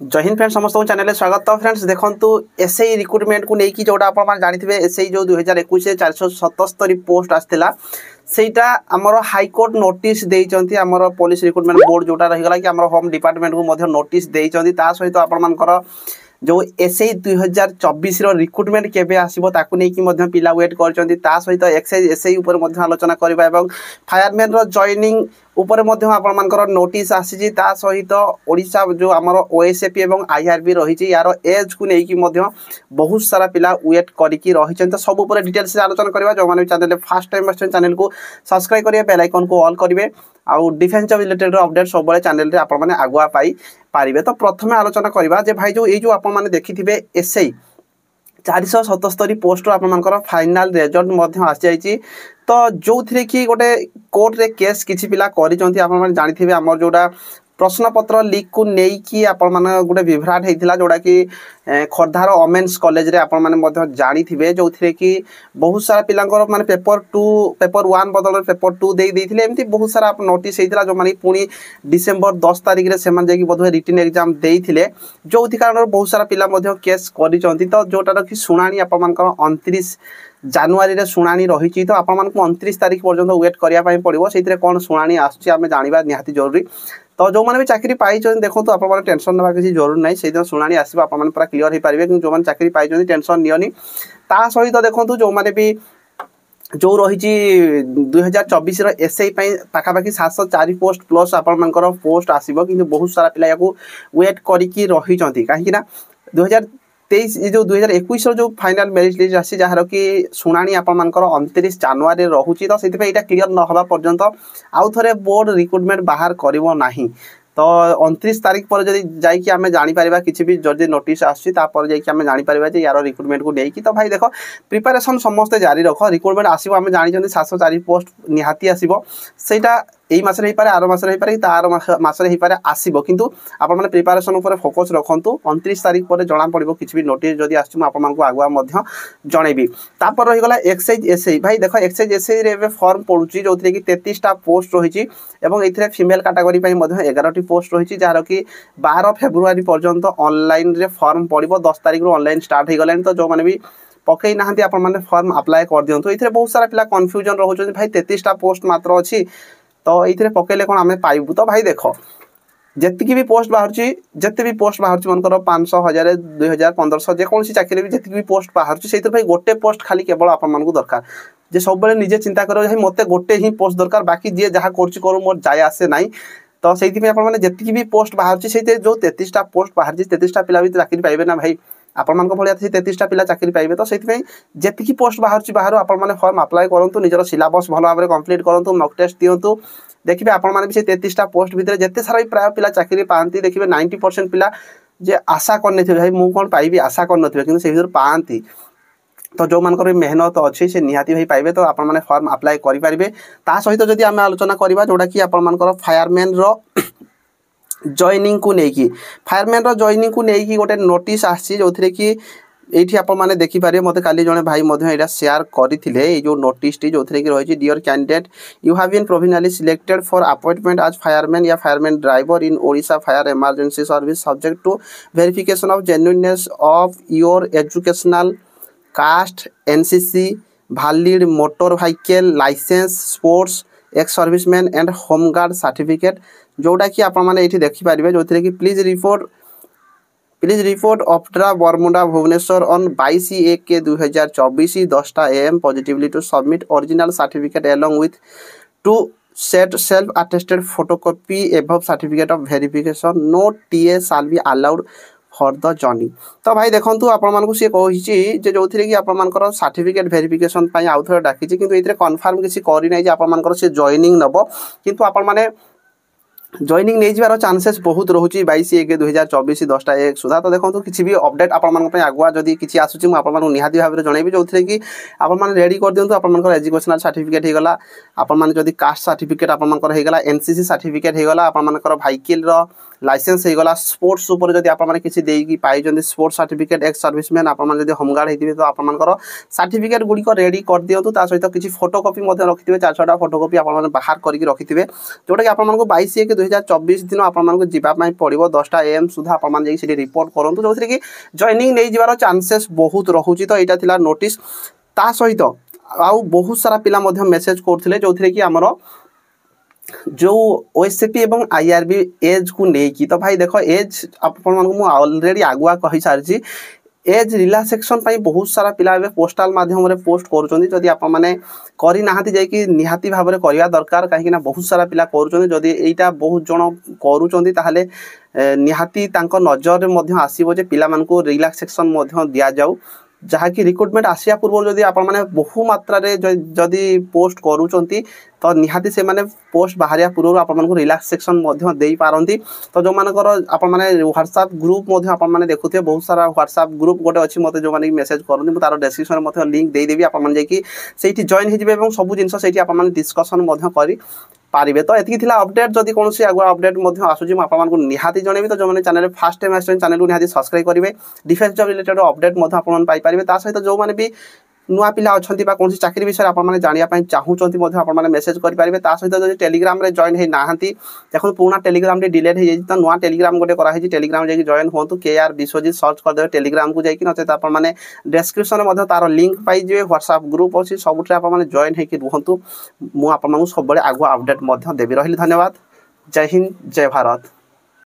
जय हिंद फ्रेंड्स समस्त चैनल स्वागत। तो फ्रेंड्स देखो एसआई रिक्रुटमेंट को लेकिन जोटा आप जानते एसआई जो 2021 477 पोस्ट आसाला सेटा आमर हाईकोर्ट नोटिस देइचंती आमर पुलिस रिक्रुटमेंट बोर्ड जोटा रहीगला कि आमर होम डिपार्टमेंट को मध्य नोटिस देइचंती ता सहित आपनकर जो एसआई 2024 रिक्रुटमेंट केबे आसीबो ताकू नै कि मध्य पिला वेट करचंती ता सहित एक्साइज एसआई ऊपर मध्य आलोचना करबा एवं फायरमैन रो जॉइनिंग ऊपर मध्य आपनकर नोटिस आसी ता सहित ओडिशा जो आमर ओएसएपी एवं आईआरबी रही यार एज को लेकिन मध्य बहुत सारा पिला वेट करिकी रही सब ऊपर डिटेल्स आलोचना करबा। जो माने चैनल फर्स्ट टाइम आछन चैनल को सब्सक्राइब करिए, बेल आइकन को ऑल करिवे आउ डिफेंस जॉब रिलेटेड अपडेट सब बळे चैनल रे आपन माने आगुआ पाई पारिबे। तो प्रथमे आलोचना करबा जे भाई जो ए जो आपन माने देखिथिबे एसआई 477 पोस्ट आपनकर फाइनल रिजल्ट मध्य आसी जाइछि। तो जो थरे कि गोटे कोर्ट रे केस किछि पिला करिसंती आपन माने जानिथिबे हमर जोडा प्रश्न पत्र लीक को नेई कि आपन माने गोटे विभ्राट हेतिला जोडा कि खर्धार ओमेन्स कॉलेज रे आपन माने मध्य जानिथिबे जो थरे कि बहुत सारा पिलांकर माने पेपर 1 बदल पेपर 2 देई देथिले एमती बहुत सारा नोटिस हेतिला जो माने पुनी डिसेंबर 10 तारिख रे सेमान जेकी बधवे रिटन एग्जाम देइथिले जो कारण बहुत सारा पिला मध्य केस करिसंती। तो जोटार कि सुनानी आपन मानकर 29 जनवरी रे सुनानी रही। तो आपण मानक 29 तारिख पर्यंत वेट करिया पई पड़िबो सेतिरे कोन सुनानी आछि आमे जानिबा निहाती जरूरी। तो जो माने भी चाकरी पाई देखो तो आप टेंशन ना किसी जरूर ना से शुणी आसो आप पूरा क्लीयर हो पारे कि जो मैंने चाकरी पाई टेंशन नियोनी। ता सहित देखो जो मैंने भी जो रही 2024 एसआई पाखापाखि 704 पोस्ट प्लस आपर पोस्ट आसो कि बहुत सारा पिला वेट करी रही कहीं 2023 जो 2021 जो फाइनल मेरिट लिस्ट आसी जार कि शुणी आपर 29 जनवरी रोचे। तो से क्लीयर न होगा पर्यंत आउ थे बोर्ड रिक्रुटमेंट बाहर करिवो नाही। तो 29 तारिख पर जदि जाइए आम जापर किसी भी जदि नोटिस आसपर जाइए जापर यार रिक्रुटमेंट को लेकिन। तो भाई देख प्रिपारेसन समस्ते जारी रख रिक्रुटमेंट आसो आम जानी 704 पोस्ट निहाती आसो सेटा यही मास हो पारे आर मास हो पारे तार मास हो पारे आसो किंतु आप मैंने प्रिपारेसन उपर फोकस रखु 29 तारिख पर जना पड़ो किसी भी नोटिस जदि आपको आगुआ जनइबी। तापर रहीगला एक्साइज एसआई भाई देख एक्साइज एसआई रे फॉर्म पड़ुची जो कि 33टा पोस्ट रही ए फीमेल कैटेगरी 11टी पोस्ट रही जार कि 12 फेब्रुआरी पर्यंत ऑनलाइन रे फॉर्म पड़ो 10 तारिख ऑनलाइन स्टार्ट हो गलानी। तो जो मैंने भी पकई ना आपने फॉर्म अप्लाई कर दिंतु। ये बहुत सारा पिला कन्फ्यूजन रोचे भाई 33टा पोस्ट मात्र अच्छी तो ये पकड़े कौन आम पाइबू। तो भाई देख जी भी पोस्ट बाहर जिते भी पोस्ट बाहर मनकर 500 1000 2000 1500 जेकोसी चाकरी जी भी पोस्ट बाहर से भाई गोटे पोस्ट खाली केवल आपन दरकार जे सब निजे चिंता कर भाई मत गोटे ही पोस्ट दरकार बाकी जी जहाँ कर मोर जाए आसे ना। तो से जी भी पोस्ट बाहर से जो 33टा पोस्ट बाहर 33टा पिला भी चाकरी पाइबे ना भाई आपण मान भाया 33टा पिला चाकरी पाइबे। तो जी पोस्ट बाहर बाहर आपने फॉर्म अप्लाई करूँ निजर सिलेबस भल भाव में कंप्लीट करूँ मॉक टेस्ट दिंतु देखिए आपण मैंने भी 33टा पोस्ट भितर जिते सारा प्राय पिला चाकरी पाती देखिए 90% पिला जे आशा करने भाई मुझे कौन पाइबी आशा करनथिबे किंतु से पाती। तो जो मानकर मेहनत अच्छी से निहाती भाई पाइबे तो आपण मैंने फॉर्म अप्लाई करेंगे। ता सहित जदि आम आलोचना करवा जोटा कि आपर फायरमैन रो जॉइनिंग को लेकिन फायरमैन रो जॉइनिंग को लेकिन गोटे नोटिस आसी जो थे कि ये आपने देखिपारे मत काली जड़े भाई यहाँ शेयर करते जो नोटिस टी जो थे कि रही dear candidate you have been provisionally selected for appointment as fireman या fireman driver in Odisha fire emergency service subject to verification of genuineness of your educational caste NCC valid motor vehicle licence sports ex serviceman and home guard certificate जोटा कि आपने ये देखिपारे जो थे कि please report ऑफ्ट्रा बरमुडा भुवनेश्वर ऑन 22/1 के 2024 10टा AM positively to submit original certificate along with to set self attested photocopy above certificate of verification no TA shall be allowed for the journey. तो भाई देखो आपको सी कही जो थे कि आपर सर्टिफिकेट वेरिफिकेशन आउ थे डाकी किंतु ये कन्फर्म किसी करना आपर सी जॉइनिंग नब किंतु आपण मैंने जॉइनिंग नहीं जावार चांसेस बहुत रोचे 22/1 2024 10टा 1 सुधा। तो देखो किसी भी अपडेट आप आगुआ जदि किसी आसूँ मुझे निहाती भाव में जनइबी जो थे कि आपने रेडी कर दिंतु आपर एजुकेशनल सर्टिफिकेट होगा आपने जदि कास्ट सर्टिफिकेट आपर होगा एनसीसी सर्टिफिकेट होगा आपर व्हीकल लाइसेंस हो गला स्पोर्ट्स ऊपर जदी आपण माने किछि देई पाई जंदी स्पोर्ट्स सर्टिफिकेट एक्स सर्विसमैन आपण माने जदी होमगार्ड हेतिबे तो आपण मानकर सर्टिफिकेट गुडी को रेडी कर दियंतु ता सहित किछि फोटोकॉपी मध्ये रखिथिबे 4-6टा फोटोकॉपी आपण माने बाहर करके रखिथिबे जोटा कि आपण मानको 22/1/2024 दिन आपण मानको जिबा पई पड़िबो 10टा एम सुधा आपण माने जेकी रिपोर्ट करंतु जोथि कि जॉइनिंग नै जिवार चांसेस बहुत रहुची तो एटा थिला नोटिस ता सहित आउ बहुत सारा पिला मध्ये मेसेज करथिले जोथि कि हमरो जो ओएससीपी एवं आईआरबी एज को नेकी तो भाई देखो एज आपण मानको मु ऑलरेडी आगुआ कहि सारची एज रिलैक्सेशन पाई बहुत सारा पिला एबे पोस्टल माध्यम रे पोस्ट करूचंदी जदी आपण माने करी नाहती जाय कि निहाती भाबरे करिया दरकार काहे कि ना बहुत सारा पिला करूचंदी जदी एटा बहुत जण करूचंदी ताहाले निहाती तांको नजर रे मध्ये आसीबो जे पिला मानको रिलैक्सेशन मध्ये दिया जाऊ जहा कि रिक्रुटमेंट आसिया पूर्व जदी आपण माने बहु मात्रा रे जदी पोस्ट करूचंती तो निहाती से माने पोस्ट बाहरिया पूर्व आपण मानको रिलैक्सेशन मध्ये देई पारंती तो जो मानकर आपण माने व्हाट्सएप ग्रुप मध्ये आपण माने देखुथे बहुत सारा व्हाट्सएप ग्रुप गोटे अछि मते जो माने मेसेज करंती तार डिस्क्रिप्शन मध्ये लिंक देई देबी आपण माने जे कि सेठी जॉइन हे जिवे एवं सब जिंस सेठी आपण माने डिस्कशन मध्ये करी पारिबे तो एतिकी थिला अपडेट जदी कोनसी आगुआ अपडेट मध्ये आसुची म आपण मानको निहाती जणेबी तो जो माने चैनल फर्स्ट टाइम आछन चैनल को निहाती सब्सक्राइब करिवे डिफेंस जॉब रिलेटेड अपडेट मध्ये आपण मान पाई पारिबे ता सहित जो माने भी नुआ पिला अछंती बा कोनसी चाकरी विषय आपण माने जानिया पई चाहूचंती मध्ये आपण माने मेसेज करि पारिबे ता सहित जदी टेलीग्राम रे जॉइन हे नाहंती देखो पुराना टेलीग्राम रे डिलीट हे जेती त नुआ टेलीग्राम गोटे करा हे जी टेलीग्राम जे कि जॉइन होंतु केआर विश्वजीत सर्च कर देबे टेलीग्राम को जाई कि नचे त आपण माने डिस्क्रिप्शन मध्ये तार लिंक पाई जेबे व्हाट्सएप ग्रुप अछि सबुठे आपण माने जॉइन हे कि रहंतु मु आपण मानु सब बळे आगु अपडेट मध्ये देबी रहिली धन्यवाद जय हिंद जय भारत।